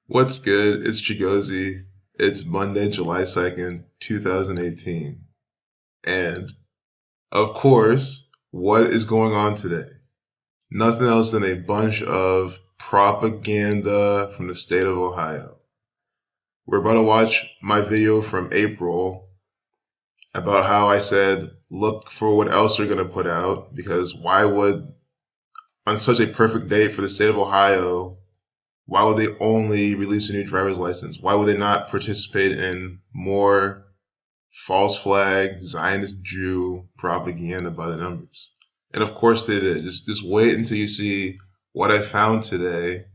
What's good? It's Chigozie. It's Monday, July 2nd, 2018. And, of course, what is going on today? Nothing else than a bunch of propaganda from the state of Ohio. We're about to watch my video from April about how I said, look for what else they're going to put out, because why would, on such a perfect date for the state of Ohio, why would they only release a new driver's license? Why would they not participate in more false flag, Zionist Jew propaganda by the numbers? And of course they did. Just wait until you see what I found today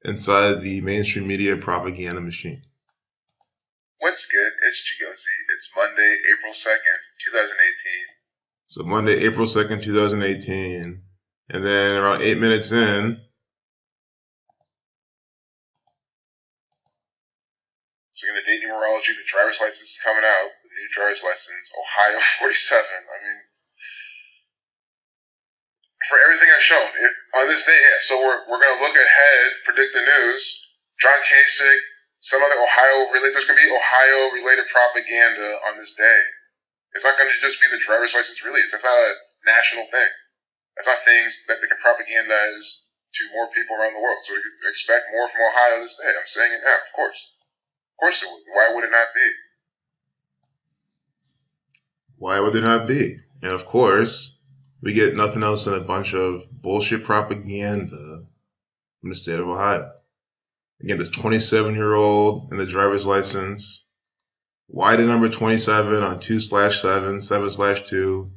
inside the mainstream media propaganda machine. What's good? It's Chigozie. It's Monday, April 2nd, 2018. So Monday, April 2nd, 2018. And then around 8 minutes in, so in the date numerology, the driver's license is coming out. The new driver's license, Ohio 47. I mean, for everything I've shown, on this day, yeah. So we're going to look ahead, predict the news. John Kasich, some other there's going to be Ohio-related propaganda on this day. It's not going to just be the driver's license release. That's not a national thing. That's not things that they can propagandize to more people around the world. So we can expect more from Ohio this day. I'm saying it now, of course. Of course it would. Why would it not be? Why would there not be? And of course, we get nothing else than a bunch of bullshit propaganda from the state of Ohio. Again, this 27-year-old and the driver's license. Why the number 27 on 2/7, 7/2?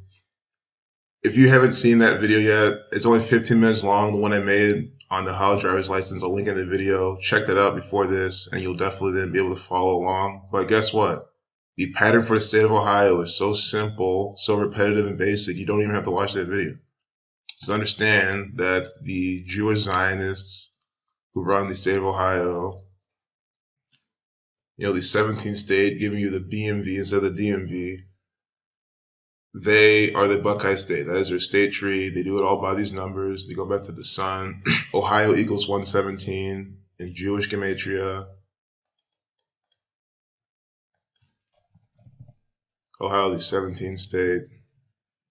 If you haven't seen that video yet, it's only 15 minutes long, the one I made on the Ohio driver's license. I'll link in the video. Check that out before this, and you'll definitely then be able to follow along. But guess what? The pattern for the state of Ohio is so simple, so repetitive and basic, you don't even have to watch that video. Just understand that the Jewish Zionists who run the state of Ohio, the 17th state giving you the BMV instead of the DMV, they are the Buckeye State. That is their state tree. They do it all by these numbers. They go back to the sun. Ohio equals 117 in Jewish gematria. Ohio, the 17th state.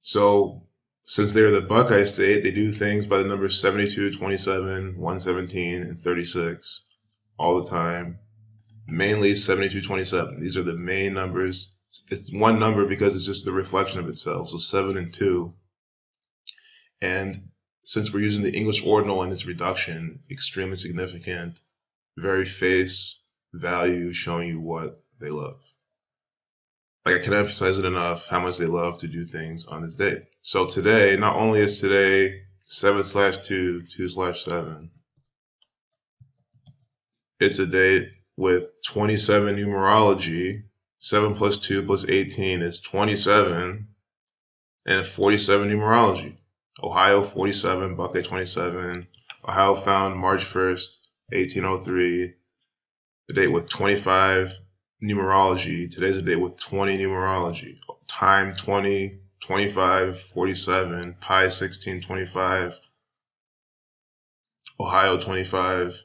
So since they're the Buckeye State, they do things by the numbers 72, 27, 117, and 36 all the time. Mainly 72, 27. These are the main numbers. It's one number because it's just the reflection of itself. So 7 and 2. And since we're using the English ordinal in its reduction, extremely significant, very face value showing you what they love. Like, I can't emphasize it enough how much they love to do things on this date. So today, not only is today 7/2, 2/7, it's a date with 27 numerology. 7 plus 2 plus 18 is 27, and 47 numerology. Ohio 47, Buckeye 27. Ohio found March 1st, 1803. A date with 25 numerology. Today's a date with 20 numerology. Time 20, 25, 47, pi 16, 25. Ohio 25.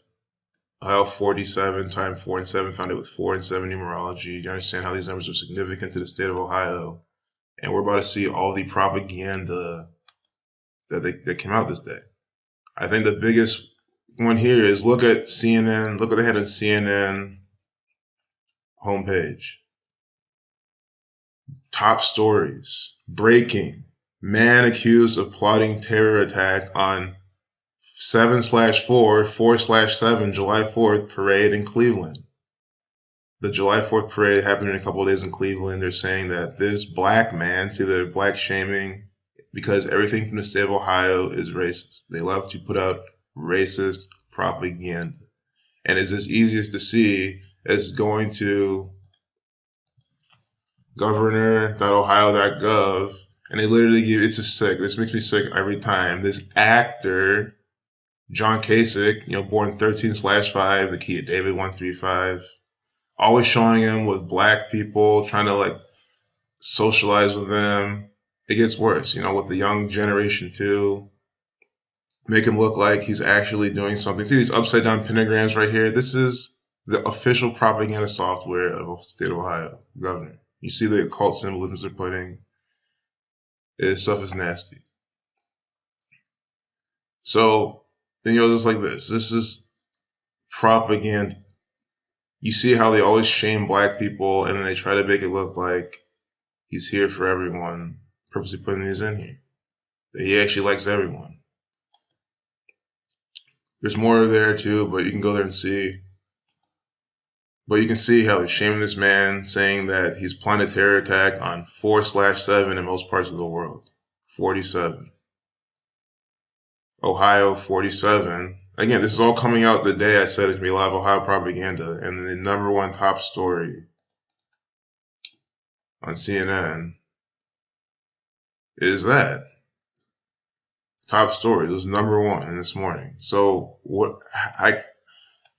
Ohio 47 times 4 and 7 found it with 4 and 7 numerology. You understand how these numbers are significant to the state of Ohio. And we're about to see all the propaganda that came out this day. I think the biggest one here is look at CNN. Look what they had on CNN homepage. Top stories. Breaking. Man accused of plotting terror attack on 7/4, 4/7, July 4th parade in Cleveland. The July 4th parade happened in a couple of days in Cleveland. They're saying that this black man, see, they're black shaming because everything from the state of Ohio is racist. They love to put out racist propaganda. And it's as easy as to see as going to governor.ohio.gov, and they literally give, it's just sick. This makes me sick every time. This actor, John Kasich, born 13/5, the key of David 135, always showing him with black people, trying to socialize with them. It gets worse, with the young generation too. make him look like he's actually doing something. See these upside down pentagrams right here? This is the official propaganda software of the state of Ohio governor. You see the occult symbolisms they're putting. This stuff is nasty. So, then just like this. This is propaganda. You see how they always shame black people, and then they try to make it look like he's here for everyone, purposely putting these in here. That he actually likes everyone. There's more there too, but you can go there and see. But you can see how they're shaming this man, saying that he's planned a terror attack on 4/7 in most parts of the world. 47. Ohio, 47. Again, this is all coming out the day I said it's going to be a lot of Ohio propaganda. And the #1 top story on CNN is that. Top story. It was #1 in this morning. So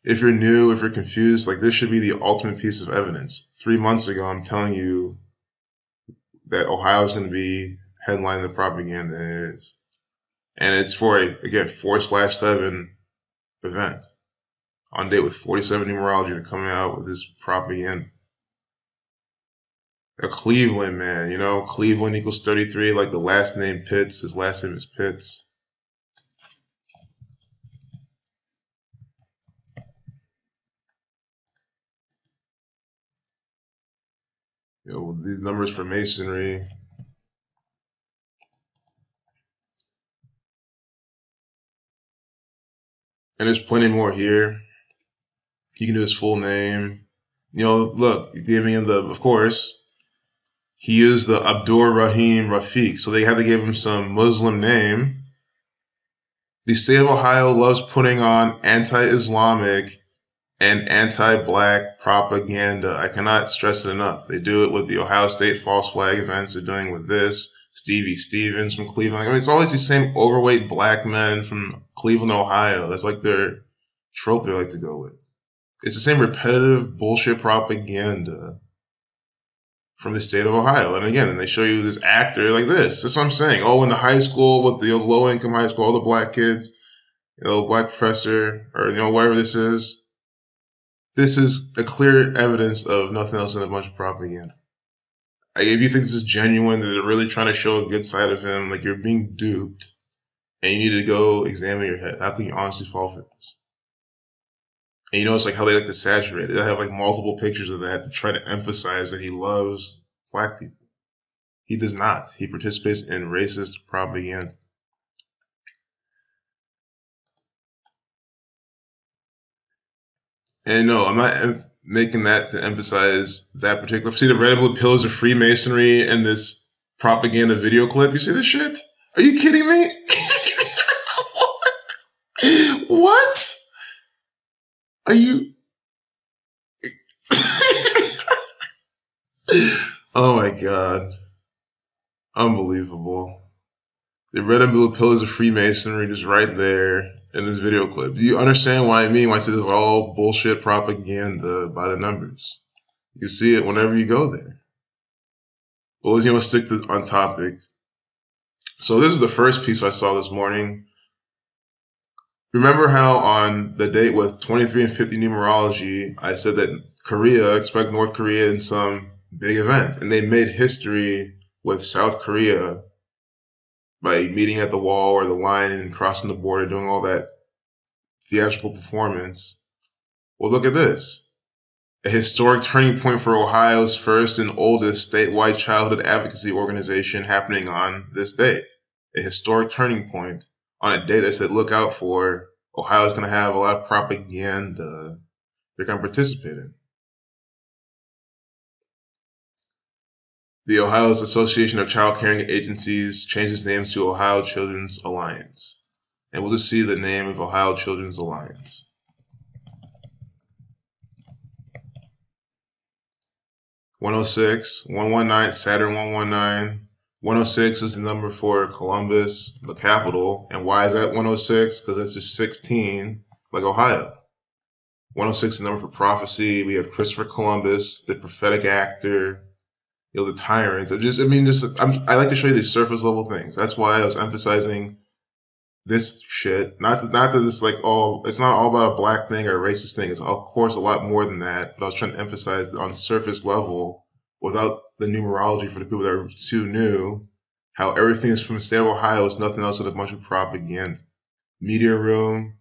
if you're new, if you're confused, like this should be the ultimate piece of evidence. 3 months ago, I'm telling you that Ohio is going to be headlining the propaganda, and it is. And it's for again, 4/7 event. On date with 47 Numerology to come out with this propaganda. A Cleveland man, Cleveland equals 33, like the last name Pitts. His last name is Pitts. These numbers for Masonry. And there's plenty more here. You can do his full name. Look, giving him of course, he used the Abdur Rahim Rafiq, so they had to give him some Muslim name. The state of Ohio loves putting on anti-Islamic and anti-black propaganda. I cannot stress it enough. They do it with the Ohio State false flag events. They're doing with this. Stevie Stevens from Cleveland. It's always these same overweight black men from Cleveland, Ohio. That's like their trope they like to go with. It's the same repetitive bullshit propaganda from the state of Ohio. And again, they show you this actor like this. That's what I'm saying. In the high school, with the low-income high school, all the black kids, black professor, or, whatever this is. This is a clear evidence of nothing else than a bunch of propaganda. If you think this is genuine, that they're really trying to show a good side of him, like you're being duped, and you need to go examine your head. How can you honestly fall for this? And it's like how they like to saturate it. They have like multiple pictures of that to try to emphasize that he loves black people. He does not. He participates in racist propaganda. And no, I'm not making that to emphasize that particular. See the red and blue pillars of Freemasonry and this propaganda video clip? You see this shit? Are you kidding me? What? Are you? Oh my God. Unbelievable. The red and blue pillars of Freemasonry just right there in this video clip. Do you understand what I mean when I say this is all bullshit propaganda by the numbers? You see it whenever you go there. But let's stick on topic. So this is the first piece I saw this morning. Remember how on the date with 23 and 50 Numerology, I said that expect North Korea in some big event. And they made history with South Korea by meeting at the wall or the line and crossing the border, doing all that theatrical performance. Well, look at this. A historic turning point for Ohio's first and oldest statewide childhood advocacy organization happening on this date. A historic turning point on a date that said, look out for, Ohio's going to have a lot of propaganda they're going to participate in. The Ohio's Association of Child Caring Agencies changed its name to Ohio Children's Alliance. And we'll just see the name of Ohio Children's Alliance. (106), 119, Saturn 119. 106 is the number for Columbus, the capital. And why is that 106? Because it's just 16, like Ohio. 106 is the number for prophecy. We have Christopher Columbus, the prophetic actor, the tyrant. I like to show you these surface level things. That's why I was emphasizing this shit. Not that it's like it's not all about a black thing or a racist thing. It's of course a lot more than that. But I was trying to emphasize that on surface level, without the numerology for the people that are too new, how everything is from the state of Ohio is nothing else than a bunch of propaganda. Media room,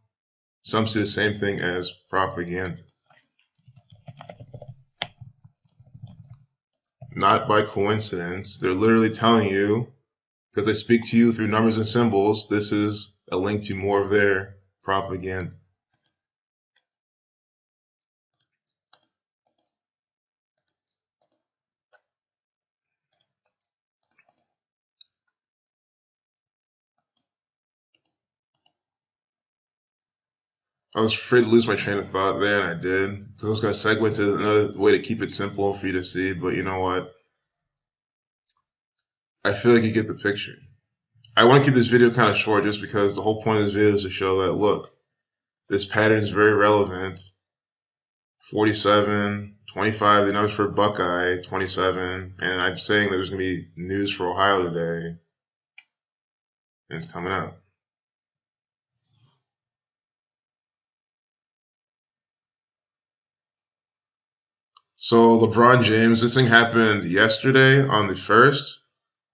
some see the same thing as propaganda. Not by coincidence. They're literally telling you, because they speak to you through numbers and symbols, this is a link to more of their propaganda. I was afraid to lose my train of thought there, and I did. Because I was going to segue into another way to keep it simple for you to see, but you know what? I feel like you get the picture. I want to keep this video kind of short just because the whole point of this video is to show that, look, this pattern is very relevant. 47, 25, the numbers for Buckeye, 27, and I'm saying that there's going to be news for Ohio today, and it's coming out. So LeBron James, this thing happened yesterday on the 1st,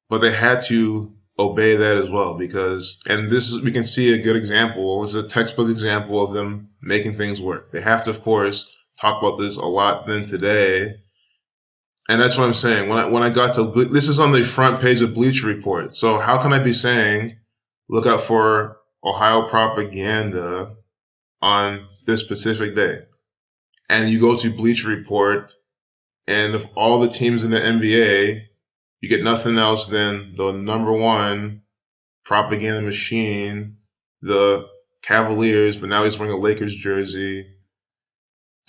but they had to obey that as well because, and this is, we can see a good example. This is a textbook example of them making things work. They have to, of course, talk about this a lot then today. And that's what I'm saying. When I got to, this is on the front page of Bleacher Report. So how can I be saying, look out for Ohio propaganda on this specific day? And you go to Bleacher Report, and of all the teams in the NBA, you get nothing else than the number one propaganda machine, the Cavaliers, but now he's wearing a Lakers jersey,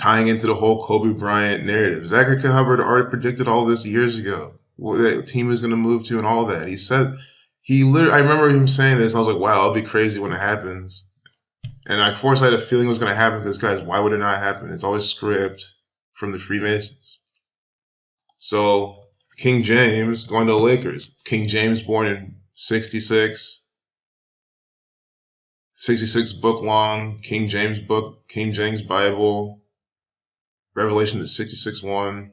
tying into the whole Kobe Bryant narrative. Zachary Hubbard already predicted all this years ago, what that team was going to move to and all that. He said, I remember him saying this, and I was like, wow, I'll be crazy when it happens. And of course I had a feeling it was going to happen because, guys, why would it not happen? It's always script from the Freemasons. So King James going to the Lakers. King James born in 66 book long, King James book, King James Bible, Revelation is 66:1.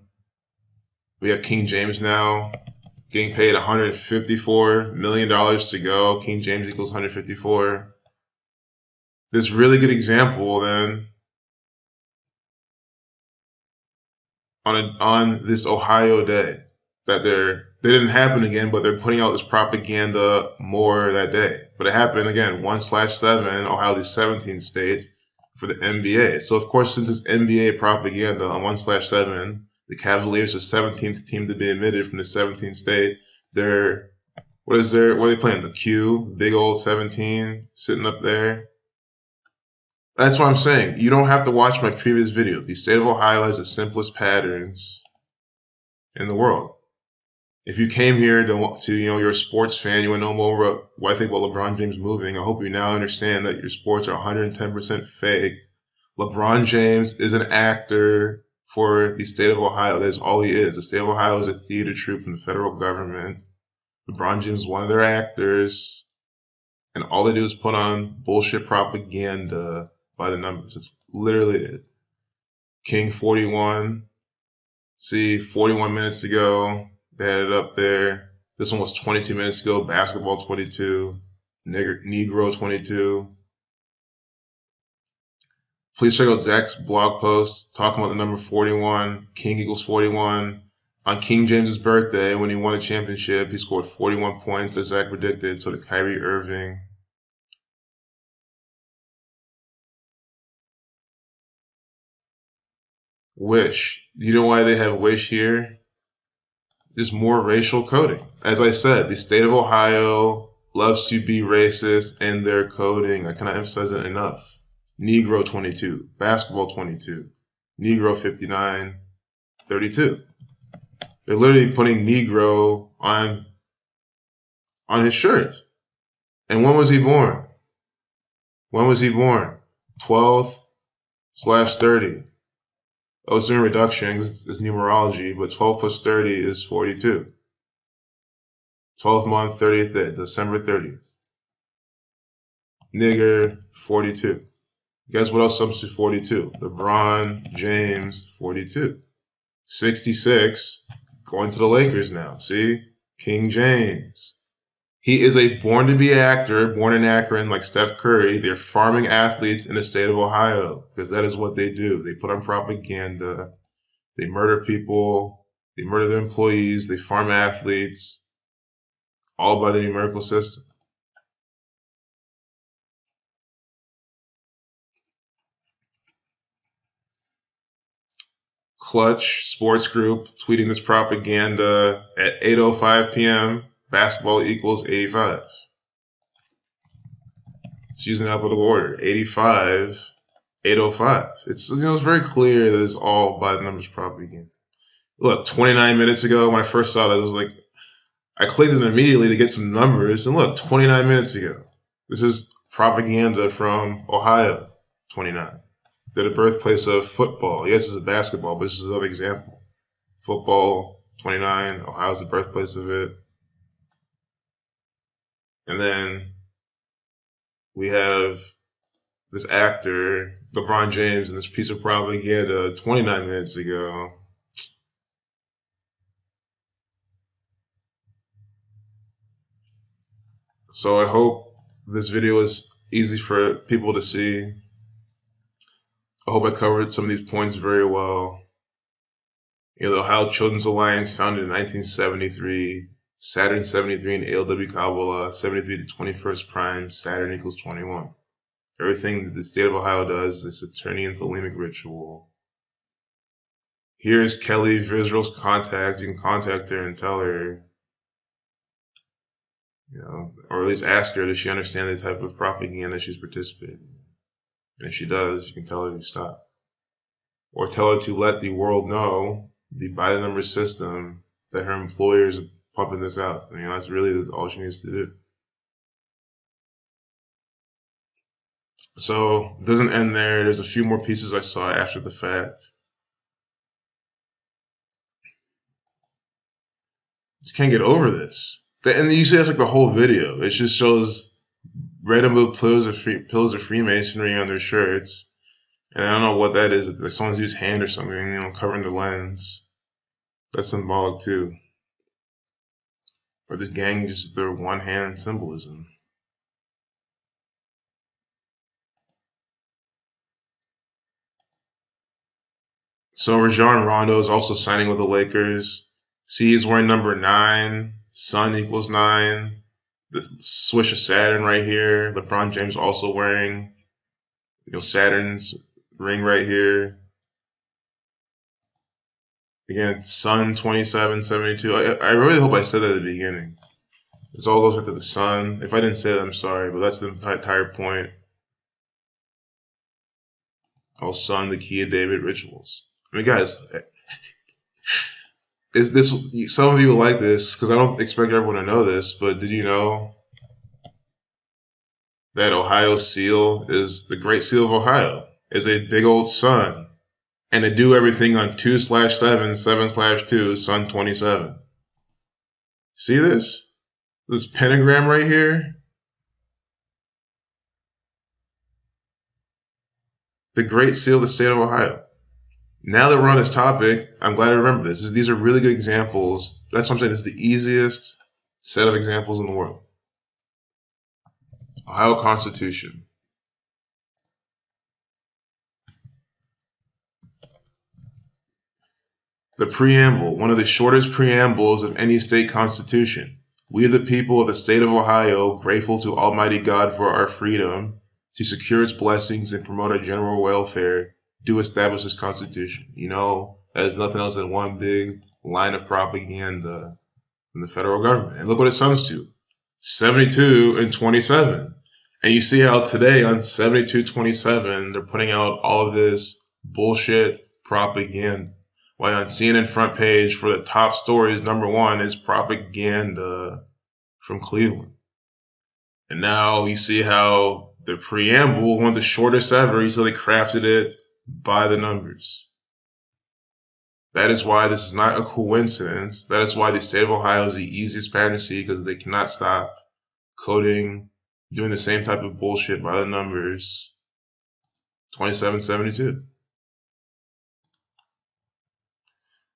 We have King James now getting paid $154 million to go. King James equals 154. This really good example then on this Ohio day that they didn't happen again, but they're putting out this propaganda more that day. But it happened again, 1/7, Ohio the 17th state for the NBA. So of course, since it's NBA propaganda on 1/7, the Cavaliers are 17th team to be admitted from the 17th state. What are they playing? The Q, big old 17 sitting up there. That's what I'm saying. You don't have to watch my previous video. The state of Ohio has the simplest patterns in the world. If you came here to you're a sports fan, you want to know more what I think about LeBron James moving, I hope you now understand that your sports are 110% fake. LeBron James is an actor for the state of Ohio. That's all he is. The state of Ohio is a theater troupe from the federal government. LeBron James is one of their actors. And all they do is put on bullshit propaganda by the numbers. It's literally it. King 41. See, 41 minutes ago, they had it up there. This one was 22 minutes ago. Basketball 22. Negro 22. Please check out Zach's blog post talking about the number 41. King equals 41. On King James's birthday, when he won a championship, he scored 41 points, as Zach predicted. So did Kyrie Irving. Wish. You know why they have Wish here? There's more racial coding. As I said, the state of Ohio loves to be racist in their coding. I cannot emphasize it enough. Negro 22, basketball 22, Negro 59, 32. They're literally putting Negro on his shirt. And when was he born? When was he born? 12/30. I was doing reduction because it's numerology, but 12 plus 30 is 42. 12th month, 30th day, December 30th. nigger, 42. Guess what else sums to 42? LeBron James, 42. 66, going to the Lakers now. See? King James. He is a born-to-be actor, born in Akron, like Steph Curry. They're farming athletes in the state of Ohio because that is what they do. They put on propaganda. They murder people. They murder their employees. They farm athletes, all by the numerical system. Clutch Sports Group tweeting this propaganda at 8:05 p.m. Basketball equals 85. It's using alphabetical order. 85, 8:05. It's it's very clear that it's all by the numbers propaganda. Look, 29 minutes ago when I first saw that, it was like I clicked it immediately to get some numbers, and look, 29 minutes ago. This is propaganda from Ohio. 29. They're the birthplace of football. Yes, it's a basketball, but this is another example. Football, 29. Ohio's the birthplace of it. And then we have this actor, LeBron James, and this piece of propaganda 29 minutes ago. So I hope this video is easy for people to see. I hope I covered some of these points very well. You know, the Ohio Children's Alliance, founded in 1973, Saturn 73 in ALW Kabbalah, 73 to 21st prime, Saturn equals 21. Everything that the state of Ohio does is Saturnian thelemic ritual. Here is Kelly Visual's contact. You can contact her and tell her, you know, or at least ask her, does she understand the type of propaganda she's participating in? And if she does, you can tell her to stop. Or tell her to let the world know, the by the numbers system, that her employers are pumping this out. I mean, that's really all she needs to do. So it doesn't end there. There's a few more pieces I saw after the fact. Just can't get over this. And you see that's like the whole video. It just shows random pills of Freemasonry on their shirts. And I don't know what that is. Like someone's used hand or something, you know, covering the lens. That's symbolic too. Or this gang just their one hand symbolism. So Rajon Rondo is also signing with the Lakers. See, he's wearing number 9. Sun equals 9. The swish of Saturn right here. LeBron James also wearing, you know, Saturn's ring right here. Again, Sun 27, 72. I really hope I said that at the beginning. This all goes back to the sun. If I didn't say that, I'm sorry, but that's the entire point. Oh, Sun, the key of David rituals. I mean, guys, is this? Some of you will like this because I don't expect everyone to know this, but did you know that Ohio's seal is the Great Seal of Ohio? Is a big old sun, and to do everything on 2/7, 7/2, Sun 27. See this? This pentagram right here? The Great Seal of the state of Ohio. Now that we're on this topic, I'm glad I remember this. These are really good examples. That's what I'm saying. This is the easiest set of examples in the world. Ohio Constitution. The preamble, one of the shortest preambles of any state constitution. We, the people of the state of Ohio, grateful to Almighty God for our freedom, to secure its blessings and promote our general welfare, do establish this constitution. You know, that is nothing else than one big line of propaganda from the federal government. And look what it sums to, 72 and 27. And you see how today on 72/27, they're putting out all of this bullshit propaganda. Why on CNN front page for the top stories, number 1 is propaganda from Cleveland. And now you see how the preamble, one of the shortest ever, you see they crafted it by the numbers. That is why this is not a coincidence. That is why the state of Ohio is the easiest pattern to see, because they cannot stop coding doing the same type of bullshit by the numbers. 2772.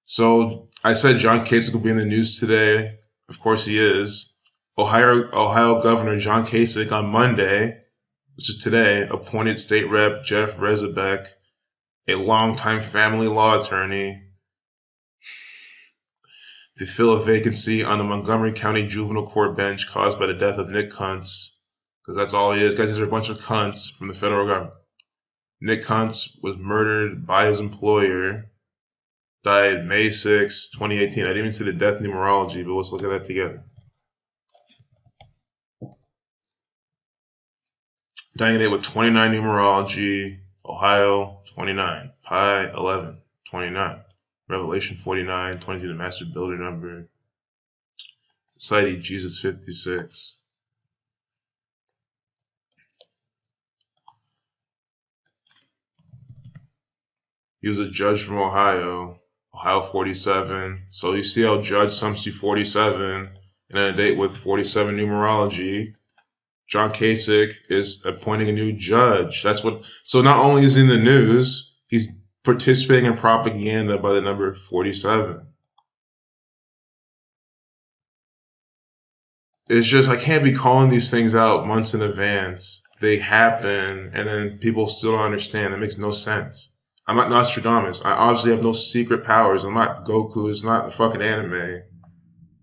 So I said John Kasich will be in the news today. Of course he is. Ohio Governor John Kasich on Monday, which is today, appointed State Rep Jeff Rezabek, a longtime family law attorney, to fill a vacancy on the Montgomery County Juvenile Court bench caused by the death of Nick Kuntz. Because that's all he is. Guys, these are a bunch of cunts from the federal government. Nick Kuntz was murdered by his employer. Died May 6, 2018. I didn't even see the death numerology, but let's look at that together. Dying today with 29 numerology. Ohio, 29. Pi, 11. 29. Revelation, 49. 22, the master builder number. Society, Jesus, 56. He was a judge from Ohio. Ohio 47. So you see how judge sums to 47, and then a date with 47 numerology. John Kasich is appointing a new judge. That's what. So not only is he in the news, he's participating in propaganda by the number 47. It's just, I can't be calling these things out months in advance. They happen, and then people still don't understand. That makes no sense. I'm not Nostradamus. I obviously have no secret powers. I'm not Goku. It's not the fucking anime.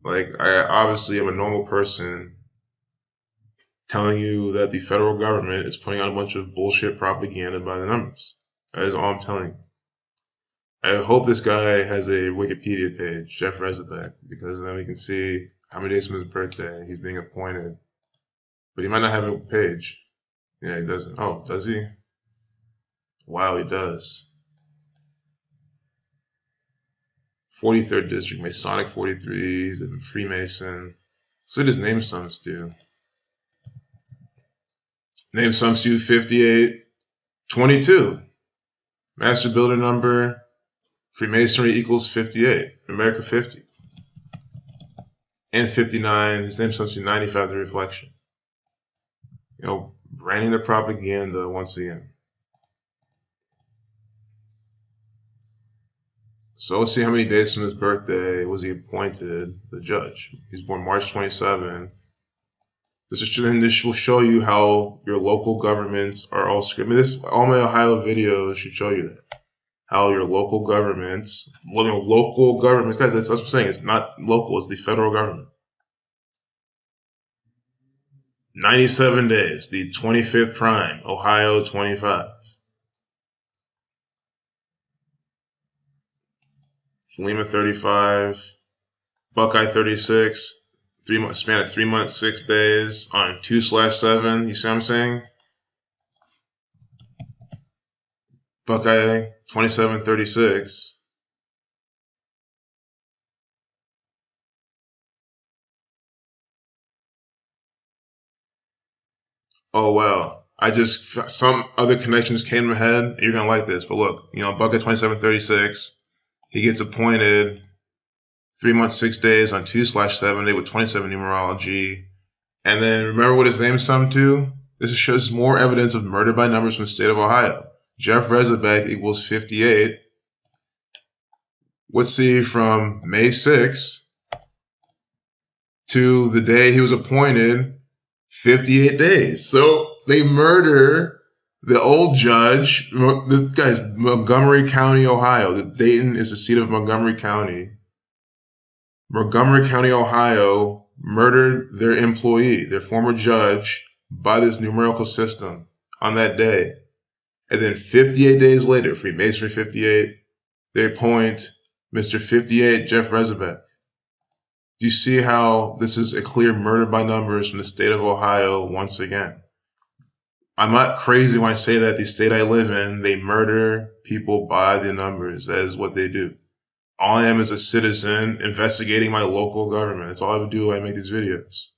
Like, I obviously am a normal person telling you that the federal government is putting out a bunch of bullshit propaganda by the numbers. That is all I'm telling you. I hope this guy has a Wikipedia page, Jeff Rezabek, because then we can see how many days from his birthday he's being appointed. But he might not have a page. Yeah, he doesn't. Oh, does he? Wow, he does. 43rd District, Masonic 43s, and Freemason. So his name sums to. Name sums to 5822. Master builder number, Freemasonry equals 58. America 50. And 59, his name sums to 95, the reflection. You know, branding the propaganda once again. So let's see how many days from his birthday was he appointed the judge. He's born March 27th. This will show you how your local governments are all screwed. I mean, all my Ohio videos should show you that. How your local governments, guys, that's what I'm saying. It's not local, it's the federal government. 97 days, the 25th prime, Ohio 25. Lima 35, Buckeye 36, span of 3 months, 6 days on 2/7. You see what I'm saying? Buckeye 2736. Oh wow. Some other connections came to my head. You're gonna like this, but look, Buckeye 2736. He gets appointed 3 months, 6 days on 2/7 day with 27 numerology. And then remember what his name summed to? This shows more evidence of murder by numbers from the state of Ohio. Jeff Rezabek equals 58. Let's see, from May 6th to the day he was appointed, 58 days. So they murder the old judge. This guy's Montgomery County, Ohio. Dayton is the seat of Montgomery County. Montgomery County, Ohio murdered their employee, their former judge, by this numerical system on that day. And then 58 days later, Freemasonry 58, they appoint Mr. 58, Jeff Rezabek. Do you see how this is a clear murder by numbers from the state of Ohio once again? I'm not crazy when I say that the state I live in, they murder people by the numbers. That is what they do. All I am is a citizen investigating my local government. That's all I would do when I make these videos.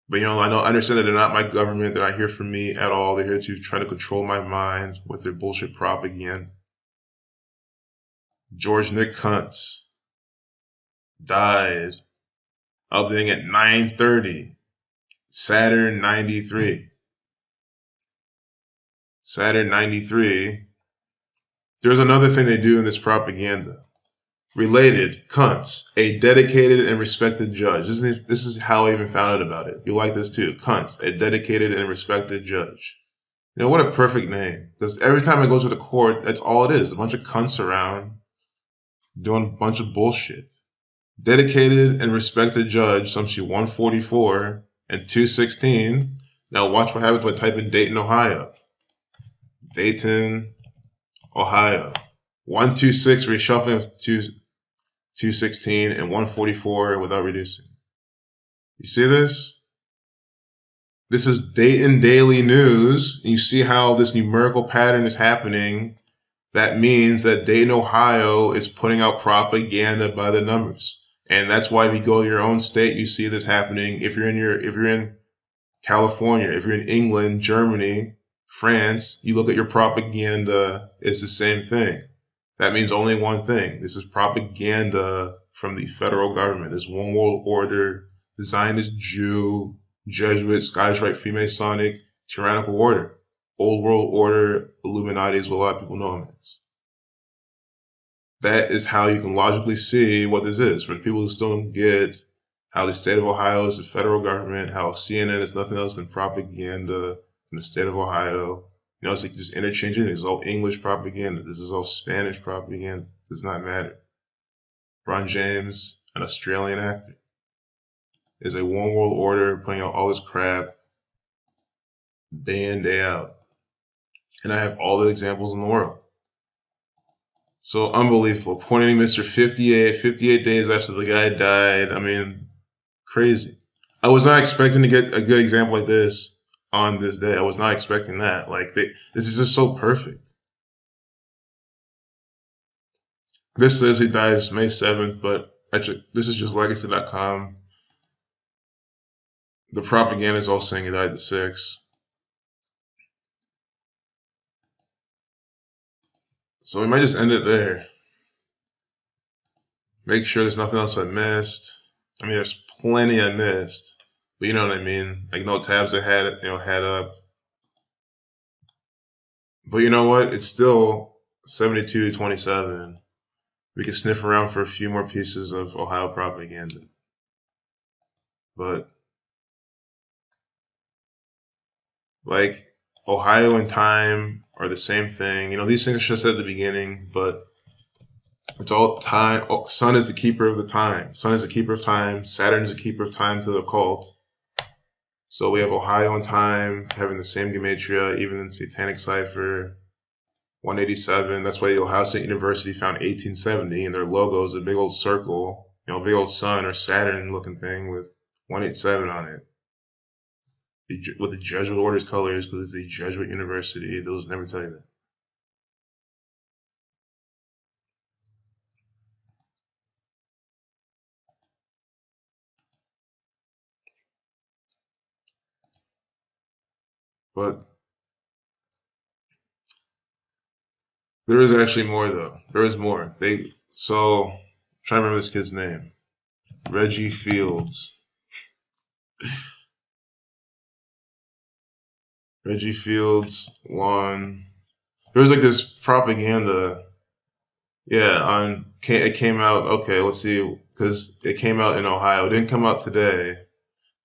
But I understand that they're not my government. They're not here for me at all. They're here to try to control my mind with their bullshit propaganda. George Nick Kuntz died out being at 9:30. Saturn 93. Saturn 93. There's another thing they do in this propaganda. Related, cunts, a dedicated and respected judge. This is how I even found out about it. You like this too. Cunts, a dedicated and respected judge. You know, what a perfect name. Because every time I go to the court, that's all it is. A bunch of cunts around doing a bunch of bullshit. Dedicated and respected judge, some see 144 and 216. Now watch what happens when I type in Dayton, Ohio. Dayton, Ohio. 126 reshuffling 216 and 144 without reducing. You see this? This is Dayton Daily News. And you see how this numerical pattern is happening. That means that Dayton, Ohio is putting out propaganda by the numbers. And that's why if you go to your own state, you see this happening. If you're in California, if you're in England, Germany, France, you look at your propaganda, it's the same thing. That means only one thing. This is propaganda from the federal government. This one world order, Zionist Jew, Jesuit, Scottish Rite Freemasonic, tyrannical order. Old world order, Illuminati is what a lot of people know them as. That is how you can logically see what this is. For the people who still don't get how the state of Ohio is the federal government, how CNN is nothing else than propaganda from the state of Ohio. You know, it's like just interchanging. This is all English propaganda. This is all Spanish propaganda. It does not matter. LeBron James, an Australian actor, is a one world order putting out all this crap day in, day out. And I have all the examples in the world. So unbelievable. Pointing Mr. 58 days after the guy died. I mean, crazy. I was not expecting to get a good example like this on this day. I was not expecting that. Like, this is just so perfect. This says he dies May 7th, but actually, this is just legacy.com. The propaganda is all saying he died the 6th. So we might just end it there. Make sure there's nothing else I missed. I mean, there's plenty I missed. But you know what I mean? Like, no tabs I had up. But you know what? It's still 72-27. We can sniff around for a few more pieces of Ohio propaganda. But, like, Ohio and time are the same thing. You know, these things are just at the beginning, but it's all time. Oh, Sun is the keeper of the time. Sun is the keeper of time. Saturn is the keeper of time to the occult. So we have Ohio and time having the same gematria, even in Satanic Cipher, 187. That's why the Ohio State University found 1870, and their logo is a big old circle, you know, big old sun or Saturn looking thing with 187 on it. With the Jesuit Order's colors, because it's a Jesuit university. Those never tell you that. But there is actually more, though. There is more. I'm trying to remember this kid's name. Reggie Fields. Reggie Fields won. There was like this propaganda. Yeah, it came out. Okay, let's see, because it came out in Ohio. It didn't come out today,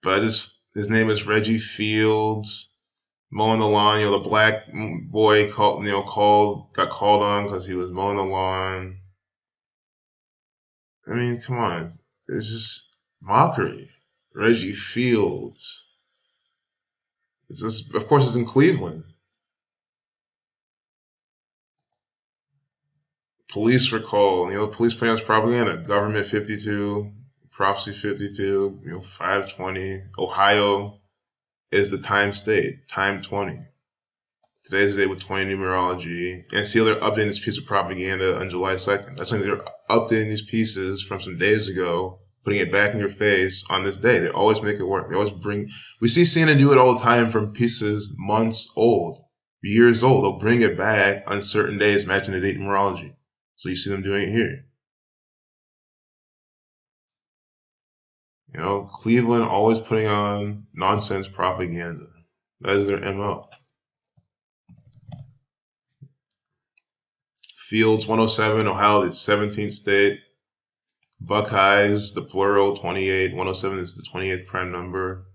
but his name is Reggie Fields. Mowing the lawn. You know, the black boy got called on because he was mowing the lawn. I mean, come on, it's just mockery. Reggie Fields. It's just, of course, it's in Cleveland. Police recall, you know, police putting out propaganda. Government 52, prophecy 52, you know, 520. Ohio is the time state, time 20. Today's the day with 20 numerology. And see how they're updating this piece of propaganda on July 2nd. That's like they're updating these pieces from some days ago, putting it back in your face on this day. They always make it work. They always we see CNN do it all the time from pieces months old, years old. They'll bring it back on certain days, matching the date numerology. So you see them doing it here. You know, Cleveland always putting on nonsense propaganda. That is their MO. Fields 107, Ohio, the 17th state. Buckeyes, the plural, 28. 107 is the 28th prime number.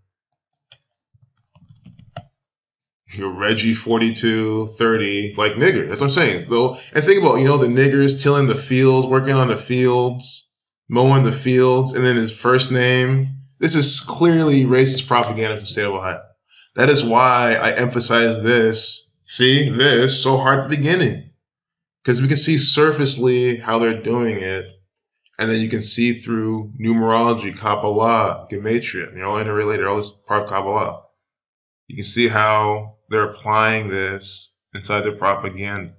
Your Reggie 42, 30, like nigger. That's what I'm saying. Though, and think about, you know, the niggers tilling the fields, working on the fields, mowing the fields, and then his first name. This is clearly racist propaganda from the state of Ohio. That is why I emphasize this. See, this so hard at the beginning. Because we can see surfacely how they're doing it. And then you can see through numerology, Kabbalah, Gematria, you know, interrelated, all this part of Kabbalah. You can see how they're applying this inside their propaganda.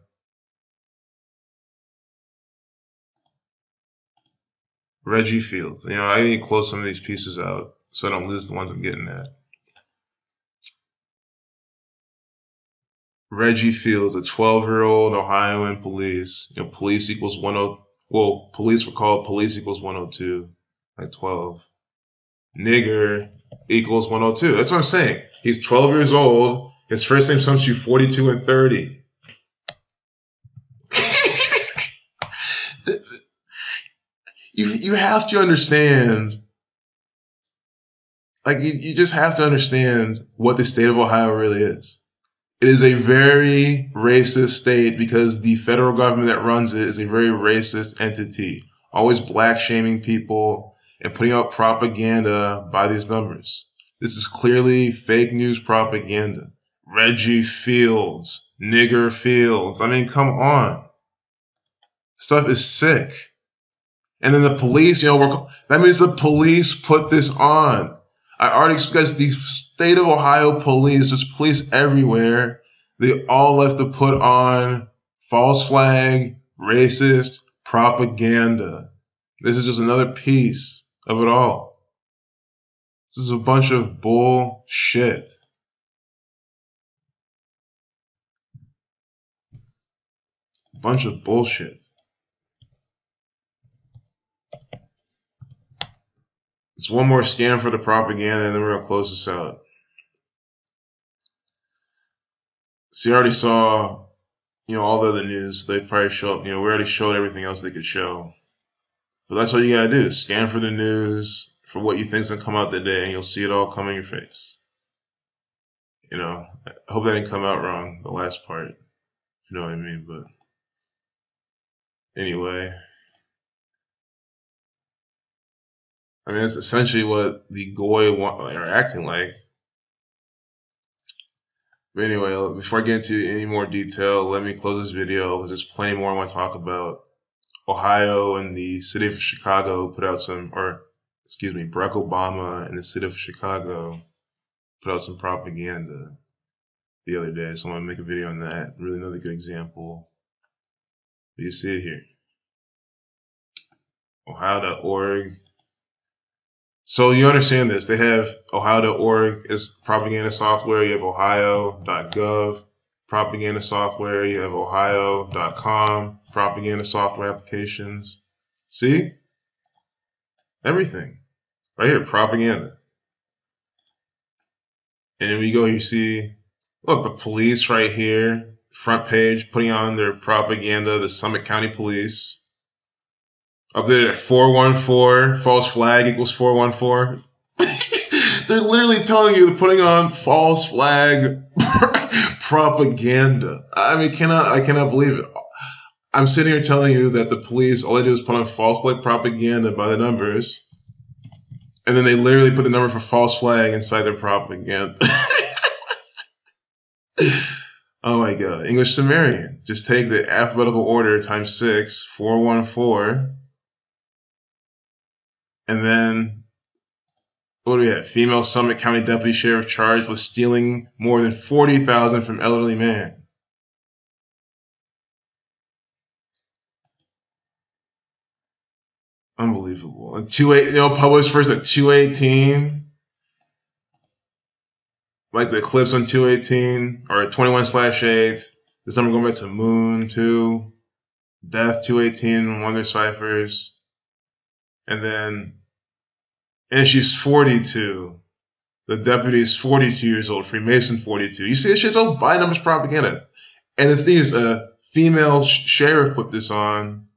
Reggie Fields. You know, I need to close some of these pieces out so I don't lose the ones I'm getting at. Reggie Fields, a 12-year-old Ohioan police. You know, police equals 10. Well, police were called police equals 102 at 12. Nigger equals 102. That's what I'm saying. He's 12 years old. His first name sums to 42 and 30. You have to understand, like, you just have to understand what the state of Ohio really is. It is a very racist state because the federal government that runs it is a very racist entity, always black shaming people and putting out propaganda by these numbers. This is clearly fake news propaganda. Reggie Fields, nigger Fields. I mean, come on. Stuff is sick. And then the police, you know, that means the police put this on. I already expressed the state of Ohio police. There's police everywhere. They all have to put on false flag, racist propaganda. This is just another piece of it all. This is a bunch of bullshit. A bunch of bullshit. It's one more scan for the propaganda, and then we're going to close this out. See, I already saw, you know, all the other news. They probably show up, you know, we already showed everything else they could show. But that's all you got to do. Scan for the news, for what you think's going to come out today, and you'll see it all come in your face. You know, I hope that didn't come out wrong, the last part. If you know what I mean, but anyway. I mean, that's essentially what the Goy are acting like. But anyway, before I get into any more detail, let me close this video because there's plenty more I want to talk about. Ohio and the city of Chicago put out some, or excuse me, Barack Obama and the city of Chicago put out some propaganda the other day. So I'm going to make a video on that. Really another good example. You see it here. Ohio.org. So you understand this. They have Ohio.org as propaganda software. You have Ohio.gov propaganda software. You have Ohio.com propaganda software applications. See? Everything. Right here, propaganda. And then we go, you see, look, the police right here, front page, putting on their propaganda, the Summit County Police. Up there at 414, false flag equals 414. They're literally telling you they're putting on false flag propaganda. I mean, I cannot believe it. I'm sitting here telling you that the police, all they do is put on false flag propaganda by the numbers. And then they literally put the number for false flag inside their propaganda. Oh my God. English Sumerian. Just take the alphabetical order times 6, 414. And then, what do we have? Female Summit County Deputy Sheriff charged with stealing more than $40,000 from elderly man. Unbelievable. And published first at 218. Like the eclipse on 218, or 21/8. This number going back to Moon 2. Death 218, Wonder Ciphers. And then And she's 42. The deputy is 42 years old. Freemason 42. You see, this shit's all by numbers propaganda. And the thing is, a female sheriff put this on,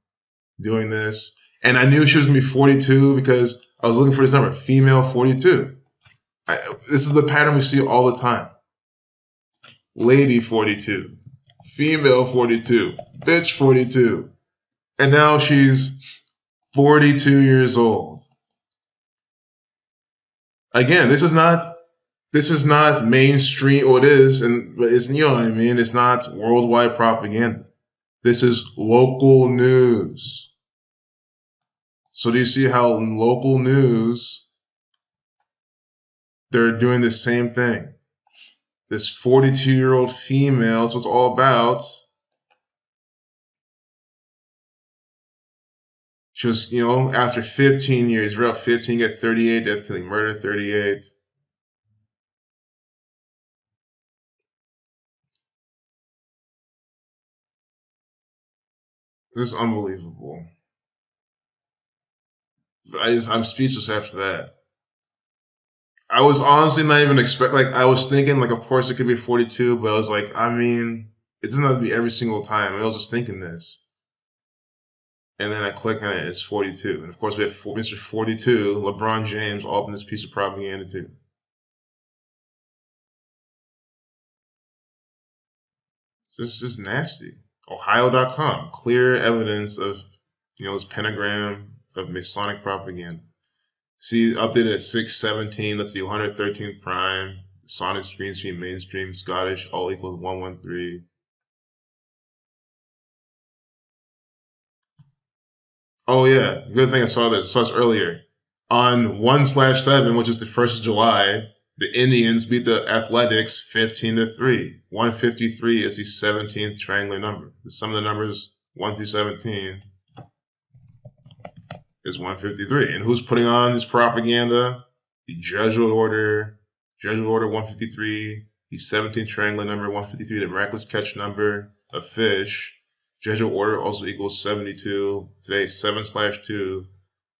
doing this. And I knew she was going to be 42 because I was looking for this number, female 42. This is the pattern we see all the time. Lady 42. Female 42. Bitch 42. And now she's 42 years old. Again, this is not mainstream. Oh, it is, but it's, you know what I mean. It's not worldwide propaganda. This is local news. So do you see how in local news they're doing the same thing? This 42-year-old female, that's what it's all about. She was, you know, after 15 years, around 15, get 38, death, killing, murder, 38. This is unbelievable. I'm speechless after that. I was honestly not even I was thinking, like, of course it could be 42, but I was like, I mean, it doesn't have to be every single time. I was just thinking this. And then I click on it, it's 42. And of course we have Mr. 42, LeBron James, all up in this piece of propaganda too. This is nasty. Ohio.com, clear evidence of, you know, this pentagram of Masonic propaganda. See, updated at 617, let's see, 113th prime, Sonic, Screen, Mainstream, Scottish, all equals 113. Oh yeah, good thing I saw this. I saw this earlier. On 1/7, which is the 1st of July, the Indians beat the Athletics 15-3. 153 is the 17th triangular number. The sum of the numbers 1 through 17 is 153. And who's putting on this propaganda? The Jesuit Order. Jesuit Order 153. The 17th triangular number 153. The miraculous catch number of fish. Jesuit Order also equals 72. Today, 7/2.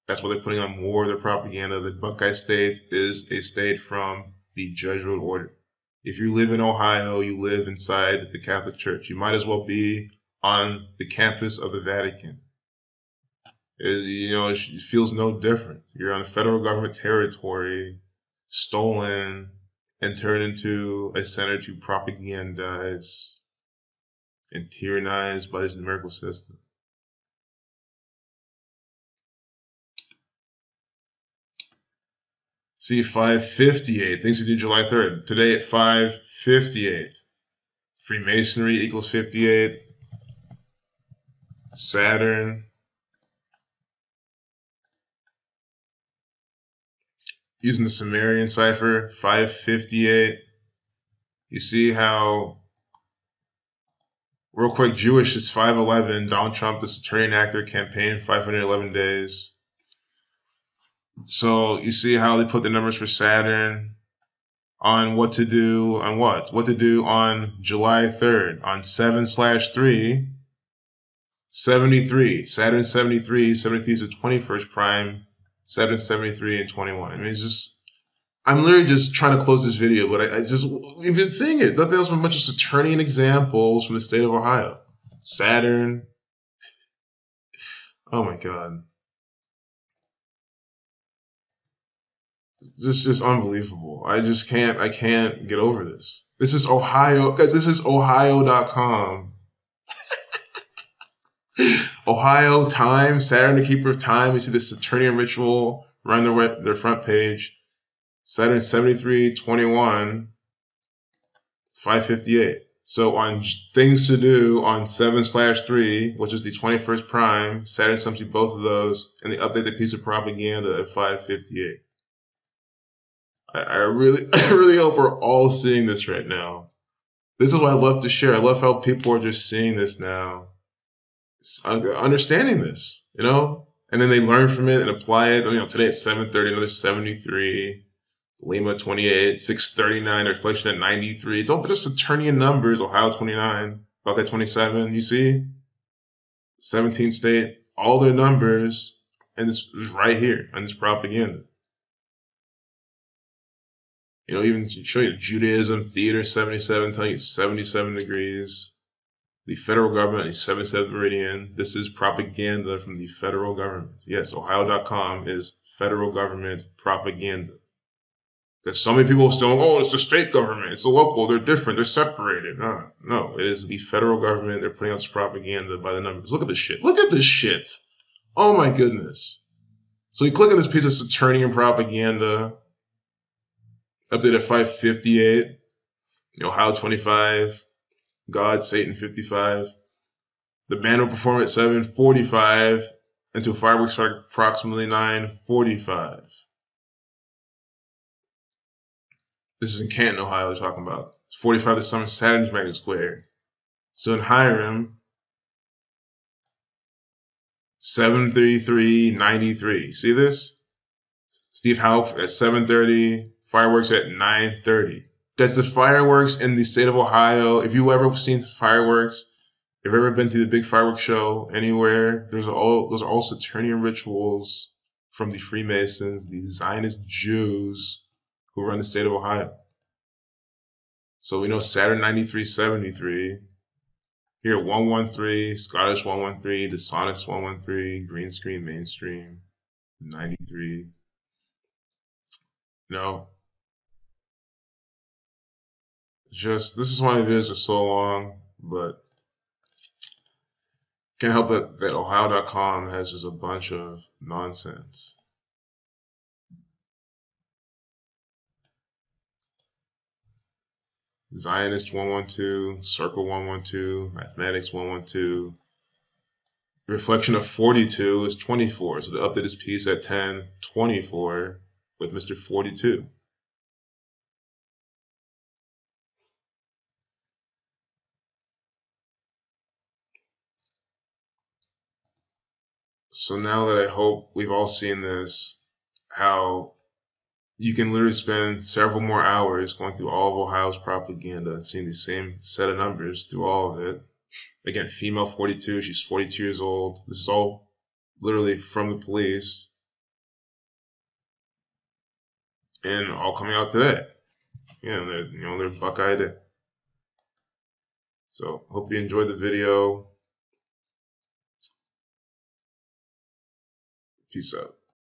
That's why they're putting on more of their propaganda. The Buckeye State is a state from the Jesuit Order. If you live in Ohio, you live inside the Catholic Church. You might as well be on the campus of the Vatican. It feels no different. You're on federal government territory, stolen, and turned into a center to propagandize and tyrannized by this numerical system. See, 558, things we do July 3rd. Today at 558. Freemasonry equals 58. Saturn. Using the Sumerian cipher, 558. You see how, real quick, Jewish is 511. Donald Trump, the Saturnian actor, campaign 511 days. So you see how they put the numbers for Saturn on what to do on what? What to do on July 3rd. On 7/3, 73. Saturn 73. 73 is the 21st prime. 7, 73, and 21. I mean, it's just, I'm literally just trying to close this video, but we've been seeing it. Nothing else but a bunch of Saturnian examples from the state of Ohio. Saturn. Oh my God. This is just unbelievable. I can't get over this. This is Ohio, guys, this is Ohio.com. Ohio time, Saturn the keeper of time. You see the Saturnian ritual around their front page. Saturn 73, 21, 558. So on things to do on 7/3, which is the 21st prime, Saturn sums you both of those, and they update the piece of propaganda at 558. I really hope we're all seeing this right now. This is what I love to share. I love how people are just seeing this now. Understanding this, and then they learn from it and apply it. Today at 7:30, another 73, Lima 28, 639, reflection at 93. It's all just Saturnian numbers. Ohio 29, Buckeye 27. You see, 17th state, all their numbers, and this is right here on this propaganda. You know, even show you Judaism, theater 77, telling you 77 degrees. The federal government is 77th meridian. This is propaganda from the federal government. Yes, Ohio.com is federal government propaganda. Because so many people still, oh, it's the state government, it's the local, they're different, they're separated. No, it is the federal government. They're putting out this propaganda by the numbers. Look at this shit. Look at this shit. Oh my goodness. So you click on this piece of Saturnian propaganda, update at 5:58, Ohio 25, God, Satan 55. The band will perform at 7:45 until fireworks start at approximately 9:45. This is in Canton, Ohio, we're talking about. It's 45 this summer, Saturn's Magnet Square. So in Hiram, 7:33:93. See this? Steve Howe at 7:30, fireworks at 9:30. That's the fireworks in the state of Ohio. If you've ever seen fireworks, if you've ever been to the big fireworks show anywhere, those are all Saturnian rituals from the Freemasons, the Zionist Jews who run the state of Ohio. So we know Saturn 9373. Here 113, Scottish 113, the Sonics 113, green screen mainstream 93. No. Just this is why the videos are so long, but can't help it that Ohio.com has just a bunch of nonsense. Zionist 112, Circle 112, Mathematics 112. The reflection of 42 is 24, so they update this piece at 10:24 with Mr. 42. So now that I hope we've all seen this, how you can literally spend several more hours going through all of Ohio's propaganda and seeing the same set of numbers through all of it. Again, female 42, she's 42 years old. This is all literally from the police. And all coming out today. Yeah, they're buck-eyed. So, hope you enjoyed the video. Peace out.